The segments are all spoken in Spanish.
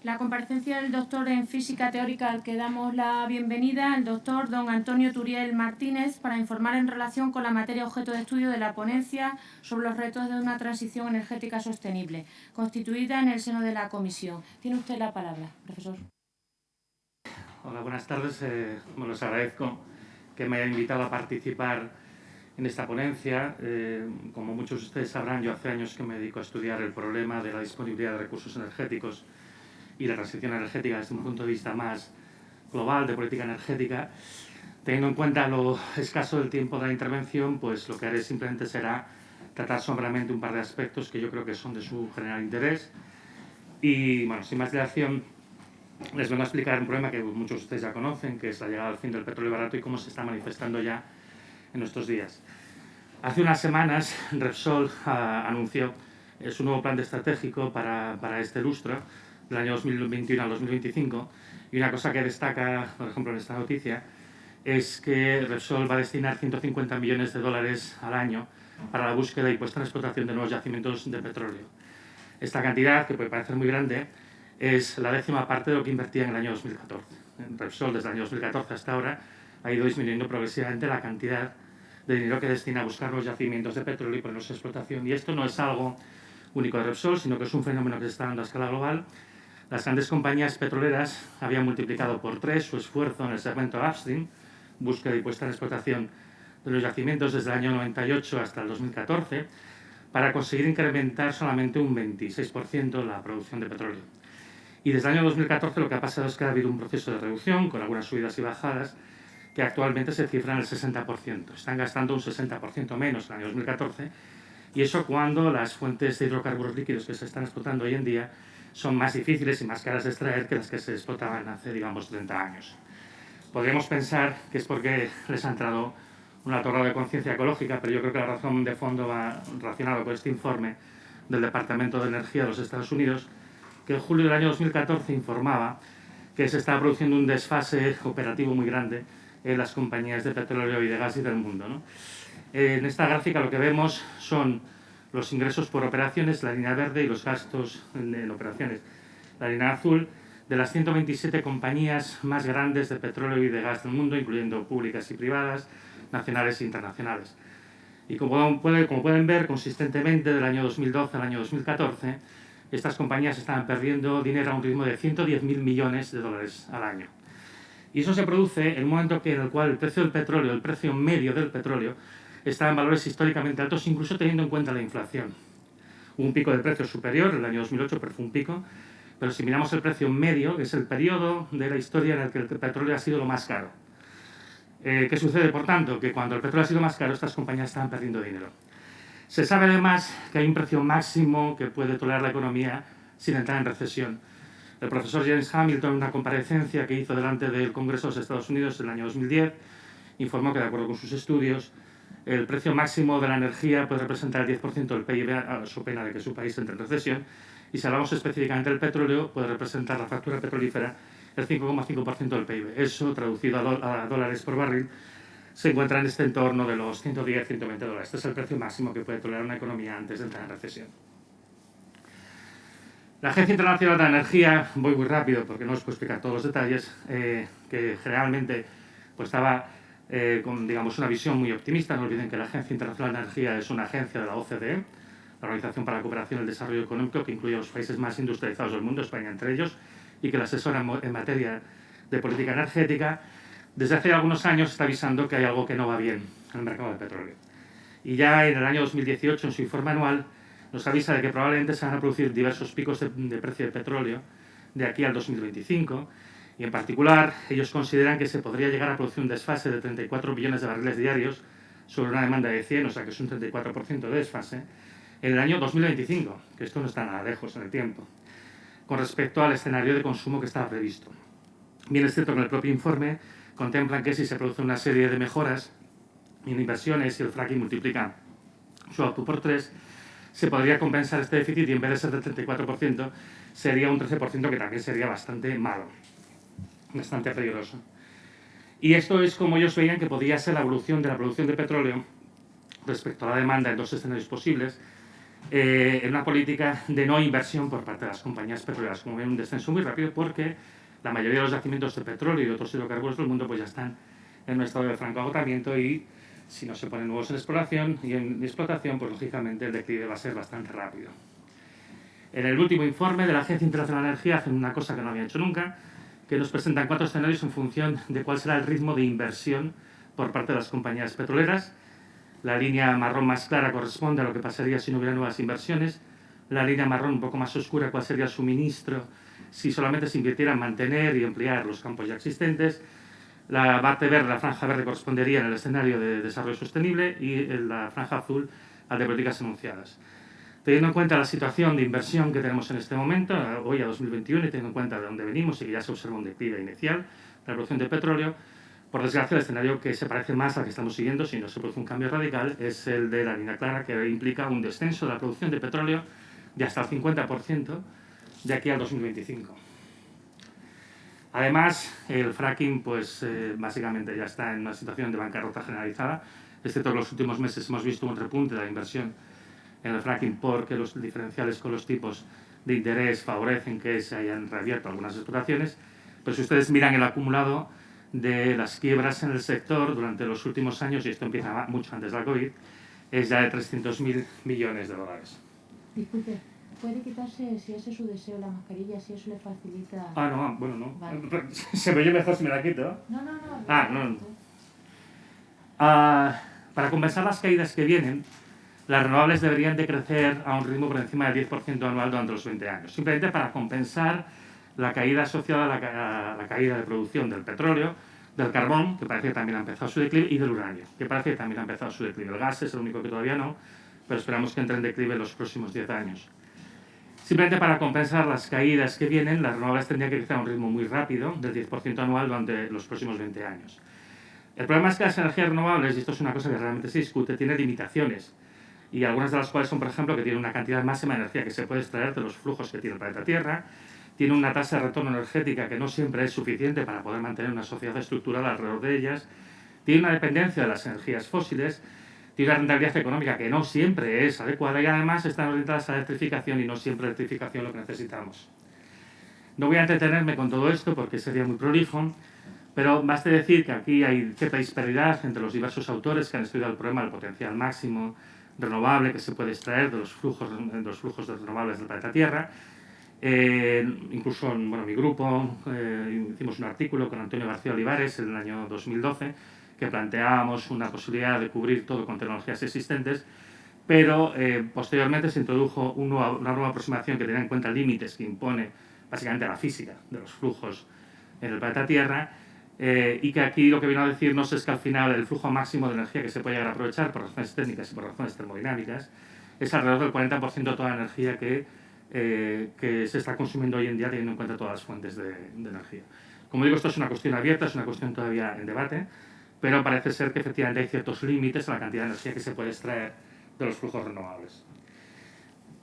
La comparecencia del doctor en física teórica al que damos la bienvenida, el doctor don Antonio Turiel Martínez, para informar en relación con la materia objeto de estudio de la ponencia sobre los retos de una transición energética sostenible, constituida en el seno de la comisión. Tiene usted la palabra, profesor. Hola, buenas tardes. Les agradezco que me hayan invitado a participar en esta ponencia. Como muchos de ustedes sabrán, yo hace años que me dedico a estudiar el problema de la disponibilidad de recursos energéticos y la transición energética desde un punto de vista más global de política energética. Teniendo en cuenta lo escaso del tiempo de la intervención, pues lo que haré simplemente será tratar someramente un par de aspectos que yo creo que son de su general interés. Y bueno, sin más dilación, les vengo a explicar un problema que muchos de ustedes ya conocen, que es la llegada al fin del petróleo barato y cómo se está manifestando ya en nuestros días. Hace unas semanas, Repsol anunció su nuevo plan estratégico para este lustro, del año 2021 al 2025, y una cosa que destaca, por ejemplo, en esta noticia, es que Repsol va a destinar 150 millones de dólares al año para la búsqueda y puesta en explotación de nuevos yacimientos de petróleo. Esta cantidad, que puede parecer muy grande, es la 10ª parte de lo que invertía en el año 2014. Repsol, desde el año 2014 hasta ahora, ha ido disminuyendo progresivamente la cantidad de dinero que destina a buscar los yacimientos de petróleo y ponerlos en explotación. Y esto no es algo único de Repsol, sino que es un fenómeno que se está dando a escala global. Las grandes compañías petroleras habían multiplicado por 3 su esfuerzo en el segmento upstream, búsqueda y puesta en explotación de los yacimientos desde el año 98 hasta el 2014, para conseguir incrementar solamente un 26% la producción de petróleo. Y desde el año 2014 lo que ha pasado es que ha habido un proceso de reducción, con algunas subidas y bajadas, que actualmente se cifra en el 60%. Están gastando un 60% menos en el año 2014, y eso cuando las fuentes de hidrocarburos líquidos que se están explotando hoy en día son más difíciles y más caras de extraer que las que se explotaban hace, digamos, 30 años. Podríamos pensar que es porque les ha entrado una torrada de conciencia ecológica, pero yo creo que la razón de fondo va relacionada con este informe del Departamento de Energía de los Estados Unidos, que en julio del año 2014 informaba que se estaba produciendo un desfase operativo muy grande en las compañías de petróleo y de gas y del mundo, ¿no? En esta gráfica lo que vemos son los ingresos por operaciones, la línea verde, y los gastos en operaciones, la línea azul, de las 127 compañías más grandes de petróleo y de gas del mundo, incluyendo públicas y privadas, nacionales e internacionales. Y como pueden ver, consistentemente del año 2012 al año 2014, estas compañías estaban perdiendo dinero a un ritmo de 110.000 millones de dólares al año. Y eso se produce en un momento en el cual el precio del petróleo, el precio medio del petróleo, está en valores históricamente altos, incluso teniendo en cuenta la inflación. Hubo un pico de precios superior, el año 2008, pero fue un pico. Pero si miramos el precio medio, que es el periodo de la historia en el que el petróleo ha sido lo más caro. ¿Qué sucede, por tanto? Que cuando el petróleo ha sido más caro, estas compañías estaban perdiendo dinero. Se sabe además que hay un precio máximo que puede tolerar la economía sin entrar en recesión. El profesor James Hamilton, en una comparecencia que hizo delante del Congreso de los Estados Unidos en el año 2010, informó que, de acuerdo con sus estudios, el precio máximo de la energía puede representar el 10% del PIB a su pena de que su país entre en recesión, y si hablamos específicamente del petróleo, puede representar la factura petrolífera el 5,5% del PIB. Eso, traducido a dólares por barril, se encuentra en este entorno de los 110, 120 dólares. Este es el precio máximo que puede tolerar una economía antes de entrar en recesión. La Agencia Internacional de la Energía, voy muy rápido porque no os puedo explicar todos los detalles, que generalmente pues estaba con, digamos, una visión muy optimista. No olviden que la Agencia Internacional de la Energía es una agencia de la OCDE, la Organización para la Cooperación y el Desarrollo Económico, que incluye a los países más industrializados del mundo, España entre ellos, y que la asesora en materia de política energética. Desde hace algunos años está avisando que hay algo que no va bien en el mercado del petróleo. Y ya en el año 2018, en su informe anual, nos avisa de que probablemente se van a producir diversos picos de precio del petróleo de aquí al 2025, y en particular ellos consideran que se podría llegar a producir un desfase de 34 billones de barriles diarios sobre una demanda de 100, o sea que es un 34% de desfase, en el año 2025, que esto no está nada lejos en el tiempo, con respecto al escenario de consumo que estaba previsto. Bien es cierto que en el propio informe contemplan que si se produce una serie de mejoras en inversiones y el fracking multiplica su output por 3, se podría compensar este déficit, y en vez de ser del 34%, sería un 13%, que también sería bastante malo, bastante peligroso. Y esto es como ellos veían que podría ser la evolución de la producción de petróleo respecto a la demanda en dos escenarios posibles. en una política de no inversión por parte de las compañías petroleras, como ven, un descenso muy rápido porque la mayoría de los yacimientos de petróleo y de otros hidrocarburos del mundo pues ya están en un estado de franco agotamiento y si no se ponen nuevos en exploración y en explotación, pues lógicamente el declive va a ser bastante rápido. En el último informe de la Agencia Internacional de la Energía hacen una cosa que no habían hecho nunca, que nos presentan 4 escenarios en función de cuál será el ritmo de inversión por parte de las compañías petroleras. La línea marrón más clara corresponde a lo que pasaría si no hubiera nuevas inversiones. La línea marrón un poco más oscura, cuál sería el suministro si solamente se invirtiera en mantener y ampliar los campos ya existentes. La parte verde, la franja verde, correspondería en el escenario de desarrollo sostenible y la franja azul al de políticas enunciadas. Teniendo en cuenta la situación de inversión que tenemos en este momento, hoy a 2021, y teniendo en cuenta de dónde venimos y que ya se observa un declive inicial de la producción de petróleo, por desgracia el escenario que se parece más al que estamos siguiendo, si no se produce un cambio radical, es el de la línea clara, que implica un descenso de la producción de petróleo de hasta el 50% de aquí al 2025. Además, el fracking, pues básicamente ya está en una situación de bancarrota generalizada, excepto en los últimos meses hemos visto un repunte de la inversión en el fracking porque los diferenciales con los tipos de interés favorecen que se hayan reabierto algunas explotaciones, pero si ustedes miran el acumulado de las quiebras en el sector durante los últimos años, y esto empieza mucho antes de la COVID, es ya de 300.000 millones de dólares. Disculpe, ¿puede quitarse, si ese es su deseo, la mascarilla, si eso le facilita...? Ah, no, bueno, no. Vale. Se me oye mejor si me la quito. No. No. Para compensar las caídas que vienen, las renovables deberían de crecer a un ritmo por encima del 10% anual durante los 20 años, simplemente para compensar la caída asociada a la caída de producción del petróleo, del carbón, que parece que también ha empezado su declive, y del uranio, que parece que también ha empezado su declive. El gas es el único que todavía no, pero esperamos que entre en declive en los próximos 10 años. Simplemente para compensar las caídas que vienen, las renovables tendrían que crecer a un ritmo muy rápido, del 10% anual durante los próximos 20 años. El problema es que las energías renovables, y esto es una cosa que realmente se discute, tienen limitaciones, y algunas de las cuales son, por ejemplo, que tienen una cantidad máxima de energía que se puede extraer de los flujos que tiene el planeta Tierra, tiene una tasa de retorno energética que no siempre es suficiente para poder mantener una sociedad estructurada alrededor de ellas, tiene una dependencia de las energías fósiles, tiene una rentabilidad económica que no siempre es adecuada y además están orientadas a la electrificación y no siempre la electrificación lo que necesitamos. No voy a entretenerme con todo esto porque sería muy prolijo, pero baste decir que aquí hay cierta disparidad entre los diversos autores que han estudiado el problema del potencial máximo renovable que se puede extraer de los flujos de renovables del planeta Tierra. Incluso en mi grupo hicimos un artículo con Antonio García Olivares en el año 2012 que planteábamos una posibilidad de cubrir todo con tecnologías existentes, pero posteriormente se introdujo una nueva aproximación que tenía en cuenta límites que impone básicamente la física de los flujos en el planeta Tierra, y que aquí lo que vino a decirnos es que al final el flujo máximo de energía que se puede llegar a aprovechar por razones técnicas y por razones termodinámicas es alrededor del 40% de toda la energía que se está consumiendo hoy en día teniendo en cuenta todas las fuentes de energía. Como digo, esto es una cuestión abierta, es una cuestión todavía en debate, pero parece ser que efectivamente hay ciertos límites a la cantidad de energía que se puede extraer de los flujos renovables.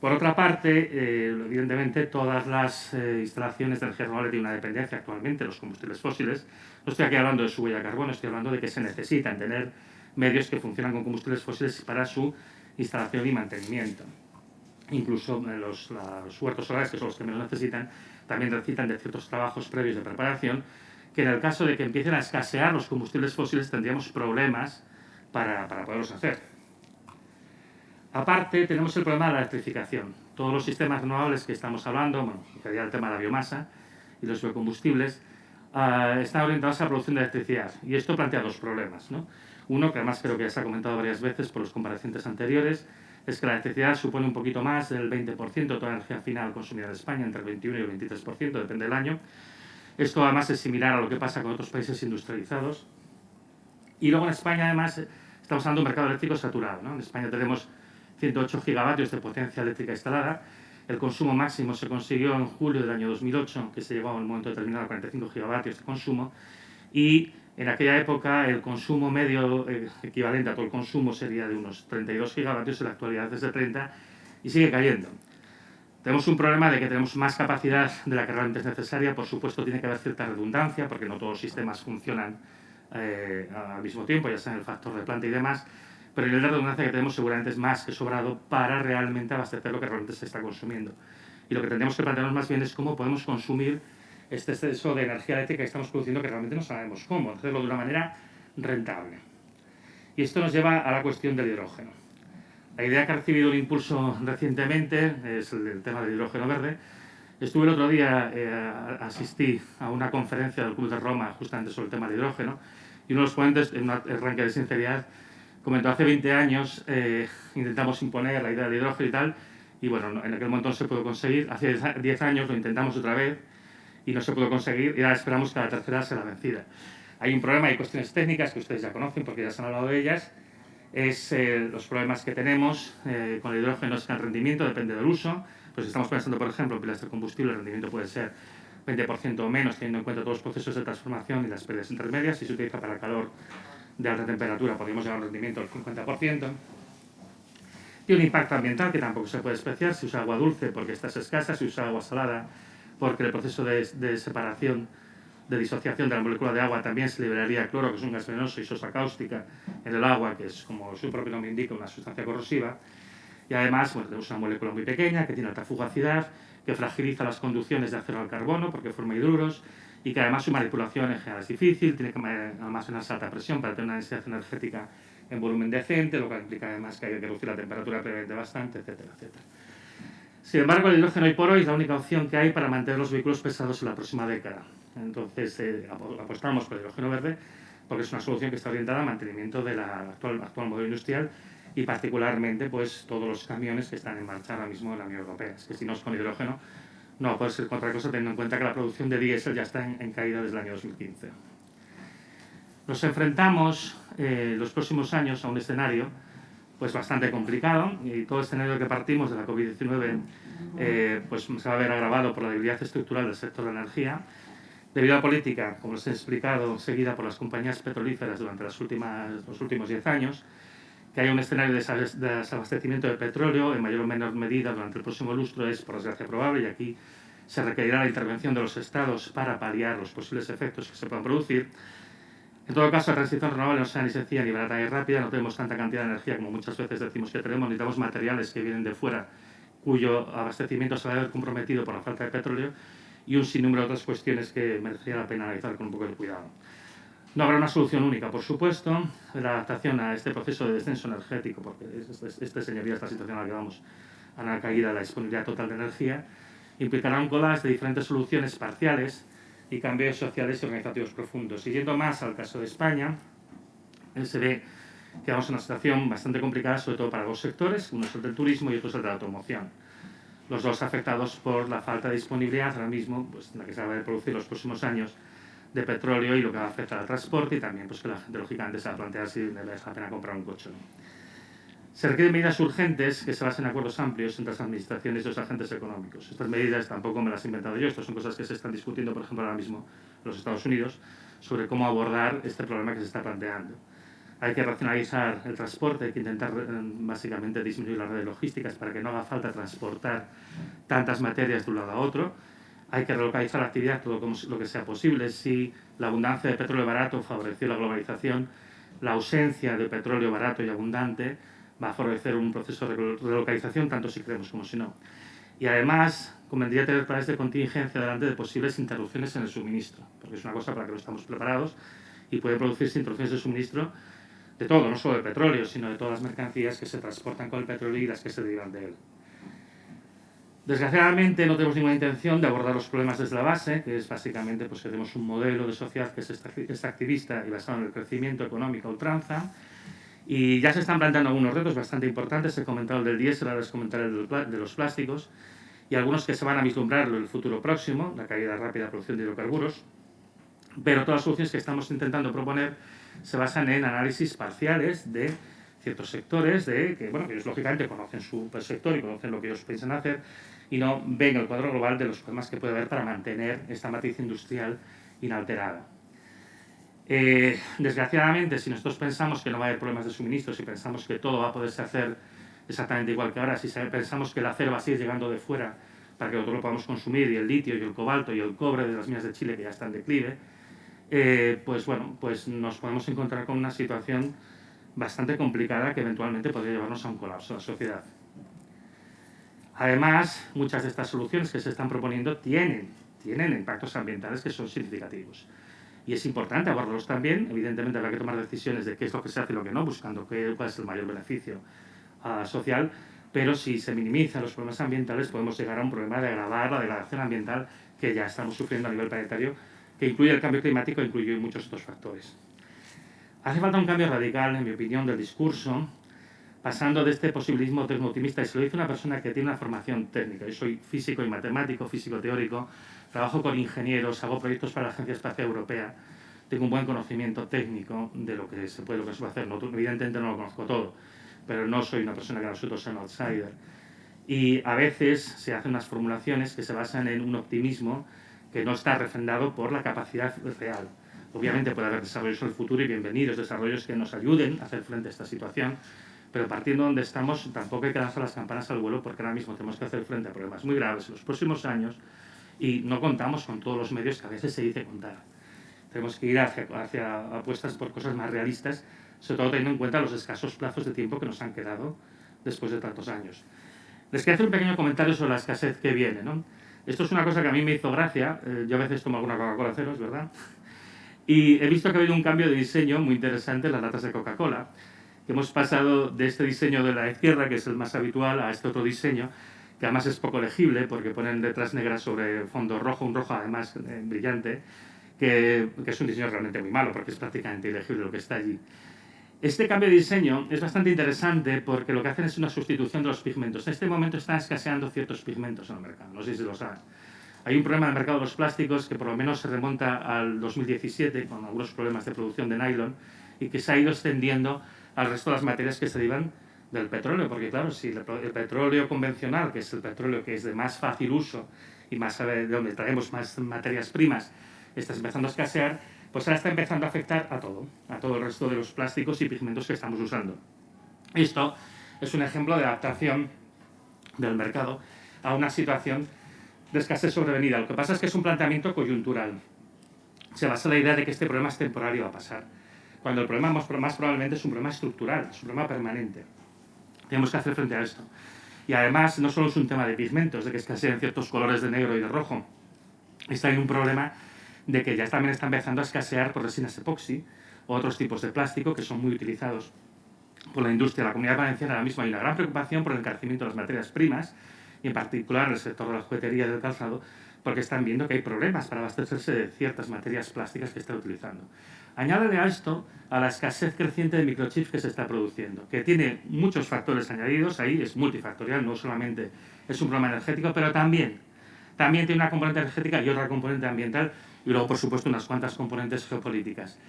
Por otra parte, evidentemente, todas las instalaciones de energía renovable tienen una dependencia actualmente de los combustibles fósiles. No estoy aquí hablando de su huella de carbono, estoy hablando de que se necesitan tener medios que funcionan con combustibles fósiles para su instalación y mantenimiento. Incluso los huertos solares, que son los que menos necesitan, también necesitan de ciertos trabajos previos de preparación, que en el caso de que empiecen a escasear los combustibles fósiles tendríamos problemas para poderlos hacer. Aparte, tenemos el problema de la electrificación. Todos los sistemas renovables que estamos hablando, sería el tema de la biomasa y los biocombustibles, están orientados a la producción de electricidad. Y esto plantea dos problemas, ¿no? Uno, que además creo que ya se ha comentado varias veces por los comparecientes anteriores, es que la electricidad supone un poquito más del 20% de toda la energía final consumida en España, entre el 21 y el 23%, depende del año. Esto además es similar a lo que pasa con otros países industrializados. Y luego en España además estamos hablando de un mercado eléctrico saturado, ¿no? En España tenemos 108 gigavatios de potencia eléctrica instalada. El consumo máximo se consiguió en julio del año 2008, que se llegó en un momento determinado a 45 gigavatios de consumo. Y en aquella época el consumo medio equivalente a todo el consumo sería de unos 32 gigavatios, en la actualidad es de 30 y sigue cayendo. Tenemos un problema de que tenemos más capacidad de la que realmente es necesaria. Por supuesto, tiene que haber cierta redundancia, porque no todos los sistemas funcionan al mismo tiempo, ya sea en el factor de planta y demás, pero el nivel de redundancia que tenemos seguramente es más que sobrado para realmente abastecer lo que realmente se está consumiendo. Y lo que tendríamos que plantearnos más bien es cómo podemos consumir este exceso de energía eléctrica que estamos produciendo, que realmente no sabemos cómo, hacerlo de una manera rentable. Y esto nos lleva a la cuestión del hidrógeno. La idea que ha recibido un impulso recientemente es el tema del hidrógeno verde. Estuve el otro día, asistí a una conferencia del Club de Roma justamente sobre el tema del hidrógeno, y uno de los ponentes, en un arranque de sinceridad, comentó: hace 20 años intentamos imponer la idea del hidrógeno y tal, y bueno, en aquel momento no se pudo conseguir. Hace 10 años lo intentamos otra vez y no se pudo conseguir, y ahora esperamos que la tercera sea la vencida. Hay un problema, hay cuestiones técnicas que ustedes ya conocen porque ya se han hablado de ellas. Es los problemas que tenemos con el hidrógeno, es que el rendimiento depende del uso. Pues si estamos pensando, por ejemplo, en pilas de combustible, el rendimiento puede ser 20% o menos, teniendo en cuenta todos los procesos de transformación y las pérdidas intermedias. Si se utiliza para calor de alta temperatura, podríamos llegar a un rendimiento del 50%. Tiene un impacto ambiental que tampoco se puede despreciar. Si usa agua dulce, porque esta es escasa; si usa agua salada, porque el proceso de separación, de disociación de la molécula de agua, también se liberaría cloro, que es un gas venenoso, y sosa cáustica en el agua, que es, como su propio nombre indica, una sustancia corrosiva. Y además, bueno, tenemos una molécula muy pequeña que tiene alta fugacidad, que fragiliza las conducciones de acero al carbono porque forma hidruros, y que además su manipulación en general es difícil, tiene que almacenarse a alta presión para tener una densidad energética en volumen decente, lo que implica además que hay que reducir la temperatura previamente bastante, etcétera, etcétera. Sin embargo, el hidrógeno hoy por hoy es la única opción que hay para mantener los vehículos pesados en la próxima década. Entonces, apostamos por el hidrógeno verde porque es una solución que está orientada al mantenimiento del actual modelo industrial, y particularmente pues todos los camiones que están en marcha ahora mismo en la Unión Europea. Es que si no es con hidrógeno, no puede ser con otra cosa, teniendo en cuenta que la producción de diésel ya está en caída desde el año 2015. Nos enfrentamos los próximos años a un escenario pues bastante complicado, y todo el escenario que partimos de la COVID-19 pues se va a ver agravado por la debilidad estructural del sector de la energía, debido a la política, como les he explicado, seguida por las compañías petrolíferas durante los últimos 10 años, que haya un escenario de desabastecimiento de petróleo en mayor o menor medida durante el próximo lustro es, por desgracia, probable, y aquí se requerirá la intervención de los Estados para paliar los posibles efectos que se puedan producir. En todo caso, la transición renovable no sea ni sencilla ni barata ni rápida. No tenemos tanta cantidad de energía como muchas veces decimos que tenemos. Necesitamos materiales que vienen de fuera, cuyo abastecimiento se va a ver comprometido por la falta de petróleo, y un sinnúmero de otras cuestiones que merecería la pena analizar con un poco de cuidado. No habrá una solución única, por supuesto. La adaptación a este proceso de descenso energético, porque señoría, esta situación a la que vamos, a la caída de la disponibilidad total de energía, implicará un collage de diferentes soluciones parciales y cambios sociales y organizativos profundos. Y yendo más al caso de España, se ve que vamos a una situación bastante complicada, sobre todo para dos sectores. Uno es el del turismo y otro es el de la automoción. Los dos afectados por la falta de disponibilidad ahora mismo, pues, la que se va a producir los próximos años, de petróleo, y lo que va a afectar al transporte, y también pues que la gente lógicamente se va a plantear si merece la pena comprar un coche. Se requieren medidas urgentes que se basen en acuerdos amplios entre las administraciones y los agentes económicos. Estas medidas tampoco me las he inventado yo, estas son cosas que se están discutiendo, por ejemplo, ahora mismo en los Estados Unidos, sobre cómo abordar este problema que se está planteando. Hay que racionalizar el transporte, hay que intentar básicamente disminuir las redes logísticas para que no haga falta transportar tantas materias de un lado a otro. Hay que relocalizar la actividad todo lo que sea posible. Si la abundancia de petróleo barato favoreció la globalización, la ausencia de petróleo barato y abundante va a favorecer un proceso de relocalización, tanto si queremos como si no. Y además, convendría tener planes de contingencia delante de posibles interrupciones en el suministro, porque es una cosa para la que no estamos preparados, y puede producirse interrupciones de suministro de todo, no solo de petróleo, sino de todas las mercancías que se transportan con el petróleo y las que se derivan de él. Desgraciadamente no tenemos ninguna intención de abordar los problemas desde la base, que es básicamente pues, que tenemos un modelo de sociedad que es extractivista y basado en el crecimiento económico a ultranza, y ya se están planteando algunos retos bastante importantes. He comentado el del diésel, ahora les comentaré el de los plásticos, y algunos que se van a vislumbrar en el futuro próximo, la caída rápida de la producción de hidrocarburos, pero todas las soluciones que estamos intentando proponer se basan en análisis parciales de ciertos sectores, que ellos lógicamente conocen su sector y conocen lo que ellos piensan hacer, y no ven el cuadro global de los problemas que puede haber para mantener esta matriz industrial inalterada. Desgraciadamente, si nosotros pensamos que no va a haber problemas de suministro, si pensamos que todo va a poderse hacer exactamente igual que ahora, si pensamos que el acero va a seguir llegando de fuera para que nosotros lo podamos consumir, y el litio y el cobalto y el cobre de las minas de Chile que ya están en declive, pues nos podemos encontrar con una situación bastante complicada que eventualmente podría llevarnos a un colapso de la sociedad. Además, muchas de estas soluciones que se están proponiendo tienen impactos ambientales que son significativos. Y es importante abordarlos también. Evidentemente habrá que tomar decisiones de qué es lo que se hace y lo que no, buscando cuál es el mayor beneficio social, pero si se minimizan los problemas ambientales podemos llegar a un problema de agravar la degradación ambiental que ya estamos sufriendo a nivel planetario, que incluye el cambio climático e incluye muchos otros factores. Hace falta un cambio radical, en mi opinión, del discurso, pasando de este posibilismo tecno-optimista, y se lo dice una persona que tiene una formación técnica. Yo soy físico y matemático, físico teórico, trabajo con ingenieros, hago proyectos para la Agencia Espacial Europea, tengo un buen conocimiento técnico de lo que se puede hacer. No, evidentemente no lo conozco todo, pero no soy una persona que en absoluto sea un outsider. Y a veces se hacen unas formulaciones que se basan en un optimismo que no está refrendado por la capacidad real. Obviamente puede haber desarrollos en el futuro y bienvenidos desarrollos que nos ayuden a hacer frente a esta situación, pero partiendo de donde estamos tampoco hay que lanzar las campanas al vuelo, porque ahora mismo tenemos que hacer frente a problemas muy graves en los próximos años y no contamos con todos los medios que a veces se dice contar. Tenemos que ir hacia apuestas por cosas más realistas, sobre todo teniendo en cuenta los escasos plazos de tiempo que nos han quedado después de tantos años. Les quiero hacer un pequeño comentario sobre la escasez que viene, ¿no? Esto es una cosa que a mí me hizo gracia. Yo a veces tomo alguna Coca-Cola cero, es verdad. Y he visto que ha habido un cambio de diseño muy interesante en las latas de Coca-Cola. Que hemos pasado de este diseño de la izquierda, que es el más habitual, a este otro diseño, que además es poco legible, porque ponen letras negras sobre fondo rojo, un rojo además brillante, que es un diseño realmente muy malo, porque es prácticamente ilegible lo que está allí. Este cambio de diseño es bastante interesante porque lo que hacen es una sustitución de los pigmentos. En este momento están escaseando ciertos pigmentos en el mercado, no sé si lo saben. Hay un problema en el mercado de los plásticos que por lo menos se remonta al 2017, con algunos problemas de producción de nylon, y que se ha ido extendiendo al resto de las materias que se derivan del petróleo, porque claro, si el petróleo convencional, que es el petróleo que es de más fácil uso y más de donde traemos más materias primas, está empezando a escasear, pues ahora está empezando a afectar a todo el resto de los plásticos y pigmentos que estamos usando. Esto es un ejemplo de adaptación del mercado a una situación de escasez sobrevenida. Lo que pasa es que es un planteamiento coyuntural. Se basa en la idea de que este problema es temporario, va a pasar. Cuando el problema más probablemente es un problema estructural, es un problema permanente. Tenemos que hacer frente a esto. Y además, no solo es un tema de pigmentos, de que escasean ciertos colores de negro y de rojo. Está ahí un problema de que ya también está empezando a escasear por resinas epoxi o otros tipos de plástico que son muy utilizados por la industria. En la Comunidad Valenciana ahora mismo hay una gran preocupación por el encarecimiento de las materias primas, y en particular en el sector de la juguetería y del calzado, porque están viendo que hay problemas para abastecerse de ciertas materias plásticas que están utilizando. Añádele a esto a la escasez creciente de microchips que se está produciendo, que tiene muchos factores añadidos, ahí es multifactorial, no solamente es un problema energético, pero también tiene una componente energética y otra componente ambiental, y luego, por supuesto, unas cuantas componentes geopolíticas.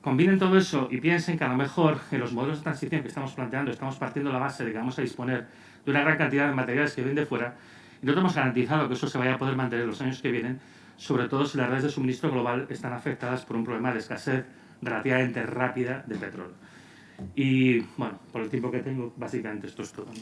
Combinen todo eso y piensen que a lo mejor en los modelos de transición que estamos planteando estamos partiendo de la base de que vamos a disponer de una gran cantidad de materiales que vienen de fuera y no tenemos garantizado que eso se vaya a poder mantener los años que vienen, sobre todo si las redes de suministro global están afectadas por un problema de escasez relativamente rápida de petróleo. Y bueno, por el tiempo que tengo, básicamente esto es todo.